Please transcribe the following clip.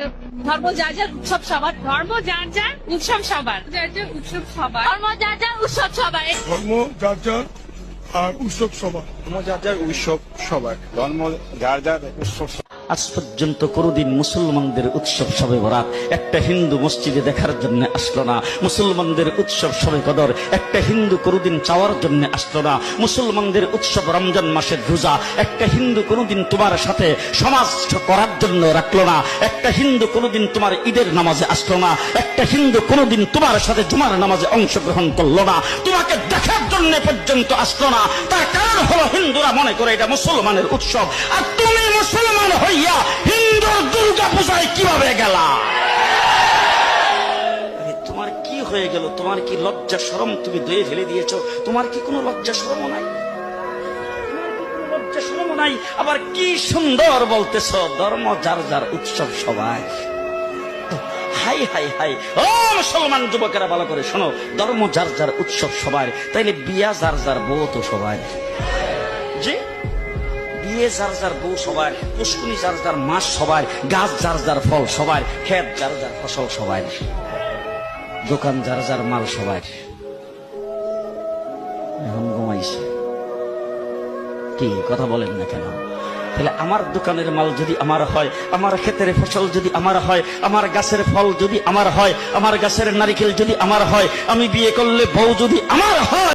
ধর্ম যার যার উৎসব সবার, ধর্ম যার যার উৎসব সবার, যার যার উৎসব সবার, ধর্ম যার যার উৎসব সবার, ধর্ম যার যার আর উৎসব সবার। ধর্ম যার যার উৎসব সবার, ধর্ম যার যার উৎসব। আজ পর্যন্ত কোনদিন মুসলমানদের উৎসব শবে বরাত একটা হিন্দু মসজিদে দেখার জন্য আসলো না। মুসলমানদের উৎসব শবে কদর একটা হিন্দু কোনদিন চাওয়ার জন্য আসলো না। মুসলমানদের উৎসব রমজান মাসের রোজা একটা হিন্দু কোনদিন তোমার সাথে সমাজ করার জন্য রাখলো না। একটা হিন্দু কোনদিন তোমার ঈদের নামাজে আসলো না। একটা হিন্দু কোনদিন তোমার সাথে জুমার নামাজে অংশগ্রহণ করলো না। তোমাকে দেখার জন্য পর্যন্ত আসলো না। তার কারণ হলো হিন্দুরা মনে করে এটা মুসলমানের উৎসব, আর তুমি মুসলমান হইয়া হিন্দুর দুর্গা পূজায় কিভাবে গেলা? তোমার কি হয়ে গেল? তোমার কি লজ্জা শরম তুমি দয়ে ফেলে দিয়েছো? তোমার কি কোনো লজ্জা শরম নাই? লজ্জা শরম নাই? আবার কি সুন্দর বলতেছ, ধর্ম যার যার উৎসব সবাই। হাই হাই হাই, ও মুসলমান যুবকেরা ভালো করে শোনো, ধর্ম যার যার উৎসব সবার, তাইলে বিয়া যার যার বউ তো সবার। জি, বিয়ে যার যার বউ সবার, পুষ্কুনি যার যার মাস সবার, গাছ যার যার ফল সবার, ক্ষেত যার যার ফসল সবার, দোকান যার যার মাল সবার। এখন ঘুমাইছে কি কথা বলেন না কেন? তাহলে আমার দোকানের মাল যদি আমার হয়, আমার ক্ষেতের ফসল যদি আমার হয়, আমার গাছের ফল যদি আমার হয়, আমার গাছের নারিকেল যদি আমার হয়, আমি বিয়ে করলে বউ যদি আমার হয়,